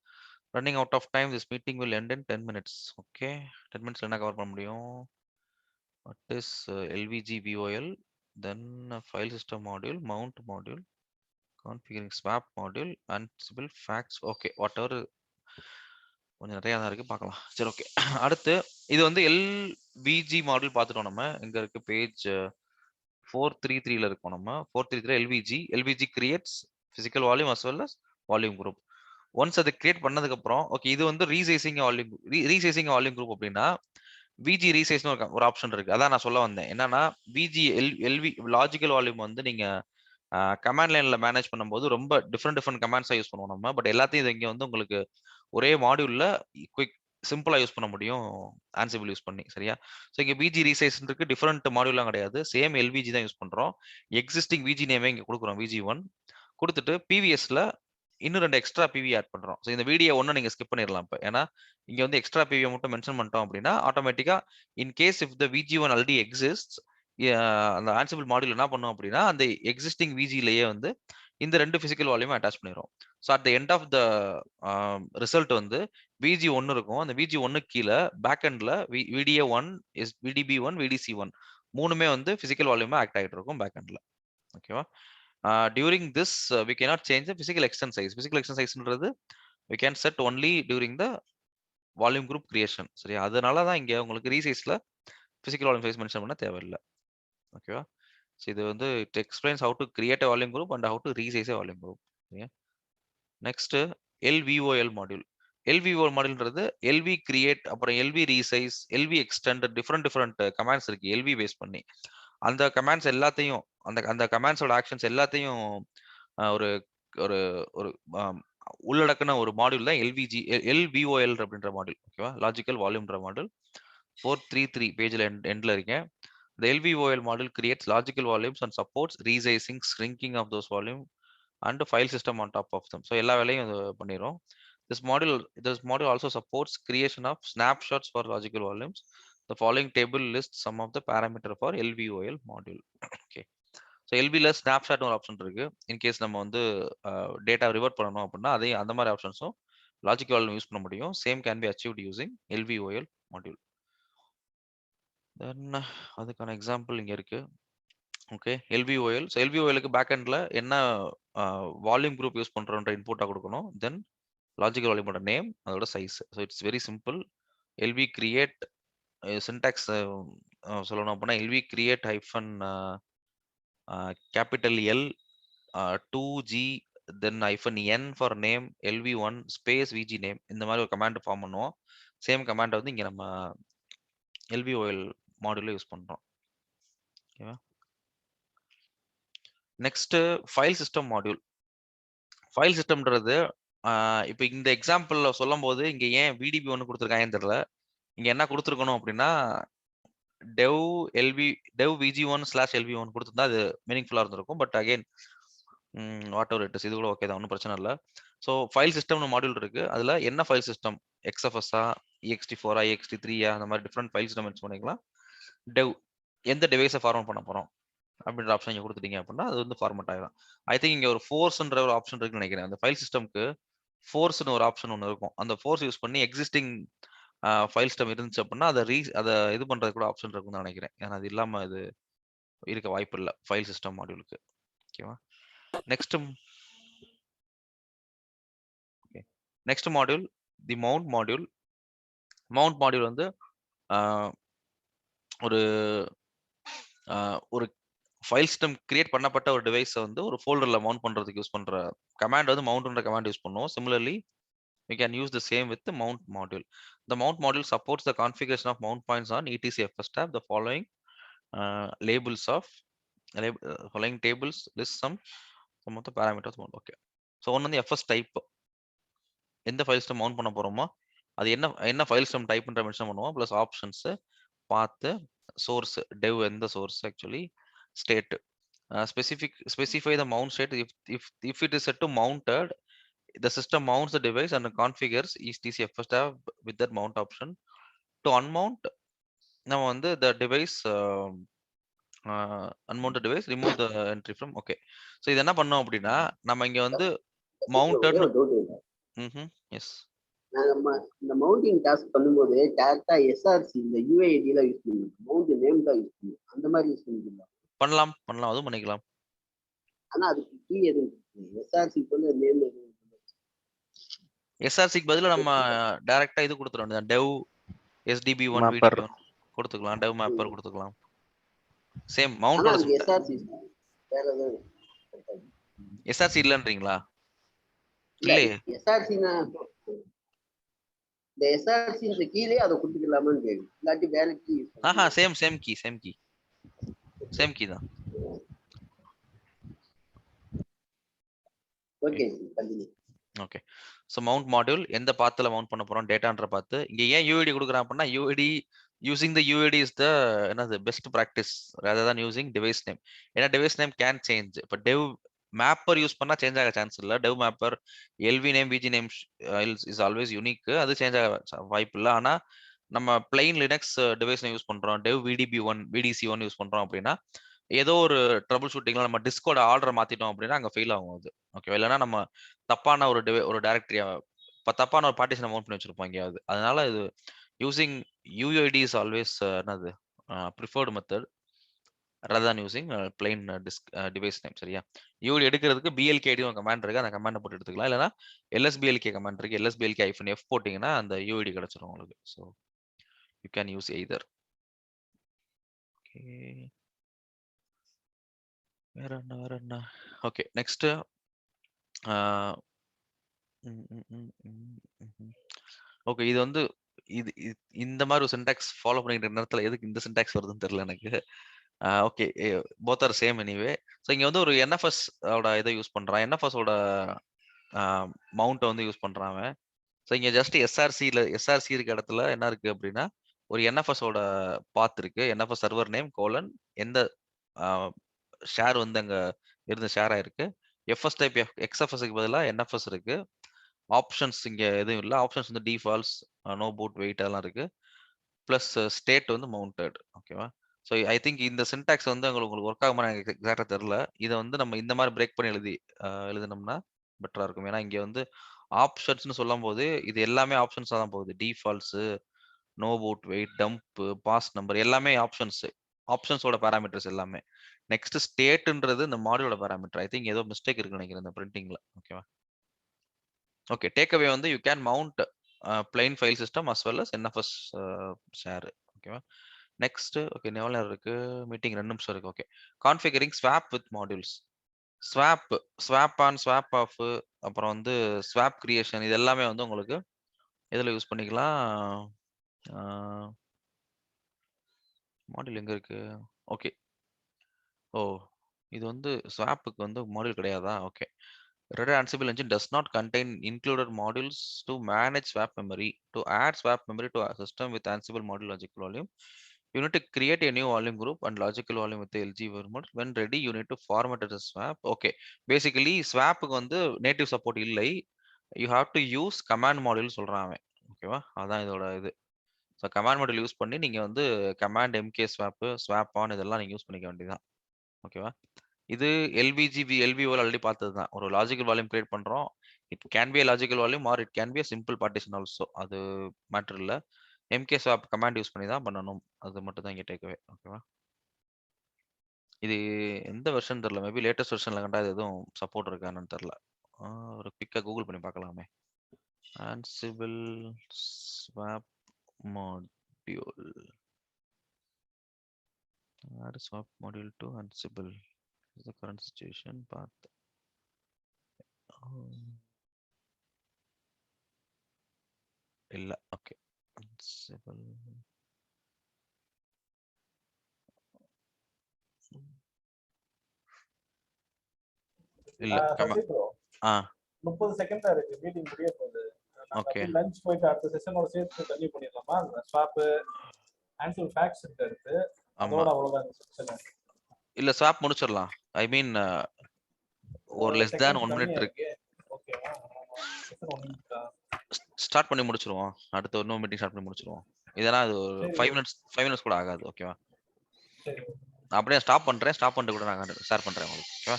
Running out of time, this meeting will end in 10 minutes. Okay, 10 minutes என்ன கவர் பண்ண முடியும்? What is LVG VOL, then file system module, mount module, configuring swap module, Ansible facts. Okay, whatever கொஞ்சம் நிறைய தான் இருக்கு, பார்க்கலாம். சரி, okay. அடுத்து இது வந்து LVG மாடல் பார்த்துட்டோம். நம்ம எங்க இருக்கு? பேஜ் 433ல இருக்கும். நம்ம 433 LVG creates physical volume as well as volume group. Once அதை கிரியேட் பண்ணதுக்கு அப்புறம் ஓகே, இது வந்து ரீசைசிங் வால்யூம் குரூப் அப்படின்னா விஜி ரீசைஸ்னு ஒரு ஆப்ஷன் இருக்கு. அதான் நான் சொல்ல வந்தேன். என்னன்னா விஜி LV லாஜிக்கல் வால்யூம் வந்து நீங்க கமாண்ட் லைன்ல மேனேஜ் பண்ணும்போது ரொம்ப டிஃப்ரெண்ட் கமாண்ட்ஸா யூஸ் பண்ணுவோம் நம்ம. பட் எல்லாத்தையும் இது இங்க வந்து உங்களுக்கு ஒரே மாடியூல்ல குயிக் சிம்பிளா யூஸ் பண்ண முடியும் ஆன்சிபிள் யூஸ் பண்ணி. சரியா? ஸோ இங்க விஜி ரீசைஸ்க்கு டிஃப்ரெண்ட் மாடியூல்லாம் கிடையாது, சேம் LVG தான் யூஸ் பண்றோம். எக்ஸிஸ்டிங் விஜி நேமே இங்க கொடுக்குறோம், VG1 கொடுத்துட்டு PVSல இன்னும் 2 எக்ஸ்ட்ரா PV ஆட் பண்றோம். ஸோ இந்த வீடியோ ஒன்று நீங்க ஸ்கிப் பண்ணிடலாம். இப்போ ஏன்னா இங்க வந்து எக்ஸ்ட்ரா PV மட்டும் மென்ஷன் பண்ணிட்டோம் அப்படின்னா ஆட்டோமேட்டிக்கா in case if the VG1 already exist, அந்த ஆன்சிபிள் மாடியூல் என்ன பண்ணும் அப்படின்னா அந்த எக்ஸிஸ்டிங் VGலயே வந்து இந்த 2 பிசிக்கல் வால்யூம் அட்டாச் பண்ணிடும். So at the end of the result வந்து VG1 இருக்கும். அந்த VG1 கீழே பேக் எண்ட்ல VDA1 இஸ் VDB1 VDC1 மூணுமே வந்து பிசிக்கல் வால்யூமா ஆக்ட் ஆகிட்டு இருக்கும் பேக் எண்ட்ல. ஓகேவா? During this we cannot change the physical extent size. Physical extent size ன்றது we can set only during the volume group creation. சரியா? அதனால தான் இங்க உங்களுக்கு ரீசைஸ்ல physical volume size மென்ஷன் பண்ண தேவையில்லை. ஓகேவா? ஸோ இது வந்து it explains how to create a volume group and how to resize a volume group. சரியா? Next LVOL module. LVOL மாடியூல்ன்றது LV create, அப்புறம் LV resize, LV extend, different commands இருக்கு LV base பண்ணி. அந்த கமாண்ட்ஸ் எல்லாத்தையும் அந்த கமாண்ட்ஸோட actions எல்லாத்தையும் ஒரு ஒரு ஒரு உள்ளடக்கின ஒரு மாடியூல் தான் LVOL அப்படின்ற மாடியூல். ஓகேவா? லாஜிக்கல் வால்யூம்ன்ற மாடியூல் 433 பேஜ்ல எண்ட்ல இருக்கேன். The LVOL module creates logical volumes and supports resizing, shrinking of those volume and file system on top of them. So எல்லா வேலையும் பண்ணிரும். This module also supports creation of snapshots for logical volumes. The following table lists some of the parameter for LVOL module. Okay. So எல்பியில் snapshot ஒரு option இருக்கு. In case நம்ம வந்து data revert பண்ணணும் அப்படின்னா அதே அந்த மாதிரி ஆப்ஷன்ஸும் லாஜிக்கல் வால்யூம் யூஸ் பண்ண முடியும். Same can be achieved using LVOL module. Then அதுக்கான எக்ஸாம்பிள் இங்க இருக்கு. Okay, LVOL. ஸோ LVOLக்கு பேக் எண்ட்ல என்ன வால்யூம் குரூப் யூஸ் பண்றோன்ற இன்புட்டா கொடுக்கணும். தென் லாஜிக்கல் வால்யூமோட நேம், அதோட size. So it's very simple. LV create syntax சொல்லணும் அப்படின்னா LV create hyphen capital L 2G then hyphen N for name LV1 space VG name. இந்த மாதிரி ஒரு கமாண்ட் ஃபார்ம் பண்ணுவோம். சேம் கமாண்ட் வந்து இங்க நம்ம LVOL மாடியூல்ல யூஸ் பண்றோம். Okay? Next file system module. File சிஸ்டம்ன்றது இப்போ இந்த எக்ஸாம்பிள்ல சொல்லும் போது இங்க ஏன் VDB ஒன்று கொடுத்துருக்காங்கன்னு தெரியல. இங்க என்ன கொடுத்துருக்கணும் அப்படின்னா dev vg1/lv1 கொடுத்துருந்தா அது மீனிங்ஃபுல்லா இருந்திருக்கும். But again what ever it is, இது கூட ஓகே தான், ஒன்றும் பிரச்சனை இல்லை. ஸோ ஃபைல் சிஸ்டம்னு மாடியூல் இருக்கு. அதுல என்ன ஃபைல் சிஸ்டம், XFS-ஆ, ext4-ஆ, ext3-ஆ, அந்த மாதிரி டிஃப்ரெண்ட் ஃபைல் சிஸ்டம் யூஸ் பண்ணிக்கலாம். டெவ் எந்த டிவைஸை ஃபார்மட் பண்ண போறோம் அப்படின்ற ஆப்ஷன் இங்கே கொடுத்துட்டீங்க அப்படின்னா அது வந்து ஃபார்மட் ஆகிடும். ஐ திங்க் இங்கே ஒரு ஃபோர்ஸ்ன்ற ஒரு ஆப்ஷன் இருக்குன்னு நினைக்கிறேன். அந்த ஃபைல் சிஸ்டம்க்கு ஃபோர்ஸ்னு ஒரு ஆப்ஷன் ஒன்று இருக்கும். அந்த ஃபோர்ஸ் யூஸ் பண்ணி எக்ஸிஸ்டிங் ஃபைல் சிஸ்டம் இருந்துச்சு அப்படின்னா அதை இது பண்றது கூட ஆப்ஷன் இருக்குன்னு நினைக்கிறேன். ஏன்னா அது இல்லாம இது இருக்க வாய்ப்பு இல்லை ஃபைல் சிஸ்டம் மாடியூலுக்கு. ஓகேவா? Next module the mount module. Mount module வந்து ஒரு ஒரு ஃபைல் சிஸ்டம் கிரியேட் பண்ணப்பட்ட ஒரு டிவைஸை வந்து ஒரு ஃபோல்டர்ல மவுண்ட் பண்றதுக்கு யூஸ் பண்ற கமாண்ட் வந்து மவுண்ட்ன்ற கமாண்ட் யூஸ் பண்ணுவோம். Similarly we can use the same with the mount module. The mount module supports the configuration of mount points on etc FS tab. The following labels of following tables list some of the parameters mount. Okay, so one on the FS type எந்த file system mount பண்ண போறோமோ அது என்ன file system டைப்ன்ற mention பண்ணுவோம். Plus options பார்த்து source டெவ் எந்த source actually state specify the mount state. If it is set to mounted, the system mounts the device and configures etc FS tab with that mount option. To unmount, நம்ம வந்து the device unmounted device remove the entry from. okay, so இது என்ன பண்ணோம் அப்படின்னா நம்ம இங்க வந்து mounted S நம்ம இந்த மவுண்டிங் டாஸ்க் பண்ணும்போது டேரக்டா எஸ்ஆர்சி இந்த யூஐடில யூஸ் பண்ணுவோம், மவுண்ட் நேம் தான் யூஸ் பண்ணுவோம். அந்த மாதிரி யூஸ் பண்ணிக்கலாம். பண்ணலாம் அதுவும் பண்ணிக்கலாம். ஆனா அதுக்கு கீ எதுவும் எஸ்ஆர்சிக்கு வந்து நேம் எதுவும் எஸ்ஆர்சிக்கு பதிலா நம்ம டைரக்டா இது கொடுத்துறோம். டெவ் SDB1 VDB1 கொடுத்துக்கலாம். டெவ் மேப்பர் கொடுத்துக்கலாம். சேம் மவுண்டோட எஸ்ஆர்சி வேற ஏதாவது எஸ்ஆர்சி இல்லன்றீங்களா? இல்லையே, எஸ்ஆர்சினா இந்த எஸ்ஆர்சி இந்த கீழே அதை கொடுத்துக்கலாமான்னு கேட்கு. இல்லாட்டி வேற கீ சேம் கீ தான். Okay continue. Okay, so mount module எந்த பாத்தில் மவுண்ட் பண்ண போறோம் டேட்டான்ற பார்த்து இங்கே ஏன் யூஐடி கொடுக்குறான் அப்படின்னா UID using the UID is the என்னது பெஸ்ட் ப்ராக்டிஸ் ரதர் தான் யூசிங் டிவைஸ் நேம். ஏன்னா டிவைஸ் நேம் கேன் சேஞ்ச். இப்போ டெவ் மேப்பர் யூஸ் பண்ணா சேஞ்ச் ஆக சான்ஸ் இல்லை. டெவ் mapper LV name Viji name is always unique, அது சேஞ்ச் ஆக வாய்ப்பு இல்லை. ஆனால் நம்ம plain Linux device name use பண்றோம், டெவ் VDB1 VDC1 யூஸ் பண்றோம் அப்படின்னா ஏதோ ஒரு ட்ரபிள் ஷூட்டிங்ல நம்ம டிஸ்கோட ஆர்டர் மாத்திட்டோம் அப்படின்னா அங்கே ஃபெயில் ஆகும் அது. ஓகே, இல்லைன்னா நம்ம தப்பான ஒரு டைரக்டரியா தப்பான ஒரு பார்ட்டிஷன் மவுண்ட் பண்ணி வச்சிருப்போம் எங்கேயாவது. அதனால இது யூசிங் யூஐடி இஸ் ஆல்வேஸ் என்னது preferred method rather than using plain device name. சரியா? யூஐடி எடுக்கிறதுக்கு BLK ஐடி கமாண்ட் இருக்கு, அந்த கமாண்டை போட்டு எடுத்துக்கலாம். இல்லைன்னா LSBLK கமாண்ட் இருக்கு, LSBLK-F போட்டீங்கன்னா அந்த யூஐடி கிடைச்சிரும் உங்களுக்கு. So you can use either. Okay, வேற என்ன? ஓகே, நெக்ஸ்ட் ஓகே, இது வந்து இது இந்த மாதிரி ஒரு சின்டாக்ஸ் ஃபாலோ பண்ணிக்கிற நேரத்தில் எதுக்கு இந்த சின்டாக்ஸ் வருதுன்னு தெரியல எனக்கு. Okay, both are same anyway. So இங்கே வந்து ஒரு NFS ஓட இதை யூஸ் பண்ணுறான், NFS ஓட மவுண்ட்டை வந்து யூஸ் பண்ணுறான். ஸோ இங்கே ஜஸ்ட் எஸ்ஆர்சி இருக்க இடத்துல என்ன இருக்கு அப்படின்னா ஒரு NFS ஓட பாத் இருக்கு, NFS சர்வர் நேம் கோலன் எந்த ஷேர் வந்து அங்கே இருந்து ஷேர் ஆயிருக்கு. FS டைப் XFSக்கு பதிலாக NFS இருக்கு. ஆப்ஷன்ஸ் இங்கே எதுவும் இல்லை. ஆப்ஷன்ஸ் வந்து டிஃபால்ட்ஸ், நோ பூட், வெயிட் அதெல்லாம் இருக்கு. ப்ளஸ் ஸ்டேட் வந்து மவுண்டட். ஓகேவா? ஸோ ஐ திங்க் இந்த சின்டாக்ஸ் வந்து உங்களுக்கு ஒர்க் ஆகுமா எனக்கு எக்ஸாக்டாக தெரில. இதை வந்து நம்ம இந்த மாதிரி பிரேக் பண்ணி எழுதினோம்னா பெட்டராக இருக்கும். ஏன்னா இங்கே வந்து ஆப்ஷன்ஸ்னு சொல்லும் போது இது எல்லாமே ஆப்ஷன்ஸாக தான் போகுது. Defaults, no boot, wait, dump, pass number எல்லாமே ஆப்ஷன்ஸ். ஆப்ஷன்ஸோட பாராமீட்டர்ஸ் எல்லாமே. நெக்ஸ்ட் ஸ்டேட்ன்றது இந்த மாடியூலோட பாராமீட்டர். ஐ திங்க் ஏதோ மிஸ்டேக் இருக்குன்னு நினைக்கிறேன் இந்த பிரிண்டிங்ல. ஓகேவா? ஓகே, டேக் அவே வந்து you can mount plain file system as well as NFS share. ஓகேவா? நெக்ஸ்ட் ஓகே, எவ்வளோ நேரம் இருக்கு? மீட்டிங் 2 நிமிஷம் இருக்கு. Okay, configuring swap with modules. Swap on, swap off, அப்புறம் வந்து ஸ்வாப் கிரியேஷன், இது எல்லாமே வந்து உங்களுக்கு எதில் யூஸ் பண்ணிக்கலாம்? மாடியூல் எங்க இருக்கு? ஓகே, ஓ இது வந்து ஸ்வாப்புக்கு வந்து மாடியூல் கிடையாதா? Okay, Red Hat Ansible engine does not contain included modules to manage swap memory. To add swap memory to a system with Ansible module logical volume, you need to create a new volume group and logical volume with the LG mode. When ready, you need to format it as swap. Okay, basically swap க்கு வந்து native support இல்லை. You have to use command module சொல்றான் அவன். ஓகேவா? அதான் இதோட இது. So command module use பண்ணி நீங்க வந்து command mkswap, swapon இதெல்லாம் நீங்க யூஸ் பண்ணிக்க வேண்டியதுதான். ஓகேவா? இது எல்விஜிபி எல்விஓல ஆல்ரெடி பார்த்தது தான். ஒரு லாஜிக்கல் வால்யூம் கிரியேட் பண்றோம். It can be a logical volume R it can be a simple partition also. அது மேட்டர் இல்ல. எம்கே ஸ்வாப் கமாண்ட் யூஸ் பண்ணி தான் பண்ணணும். அது மட்டும் தான் இங்க டேக்அவே. ஓகேவா? இது எந்த வெர்ஷன் தெரியல. மேபி லேட்டஸ்ட் வெர்ஷன்ல கண்டா இது எதுவும் சப்போர்ட் இருக்கான்னு தெரியல. ஒரு குயிக்கா கூகுள் பண்ணி பார்க்கலாமே. Ansible swap module. Add swap module to Ansible. Is the current situation path. இல்ல. Okay, Ansible. இல்ல. ஆ 30 செகண்ட் தான் இருக்கு, மீட்டிங் முடிய போகுது. ஓகே, லஞ்ச் போயிட்டு அடுத்த செஷனோட சேர்த்து கண்டினியூ பண்ணிடலாமா? ஸ்வாப் ஆன்சர் ஃபேக்ட்ஸ் இருக்கு, ஆமா. அதோட அவ்வளவுதான் செஷன். இல்ல, ஸ்வாப் முடிச்சிடலாம். ஐ மீன் ஒரு லெஸ் தேன் 1 மினிட் இருக்கு. ஓகேவா? செஷன் 1 மினிட் தான். ஸ்டார்ட் பண்ணி முடிச்சிருவோம். அடுத்த இன்னொரு மீட்டிங் ஸ்டார்ட் பண்ணி முடிச்சிருவோம். இதெல்லாம் அது ஒரு 5 மினிட்ஸ் கூட ஆகாது. ஓகேவா? சரி, அப்படியே ஸ்டாப் பண்றேன். ஸ்டாப் பண்ணிட்டு கூட நான் ஷேர் பண்றேன் உங்களுக்கு. ஓகேவா?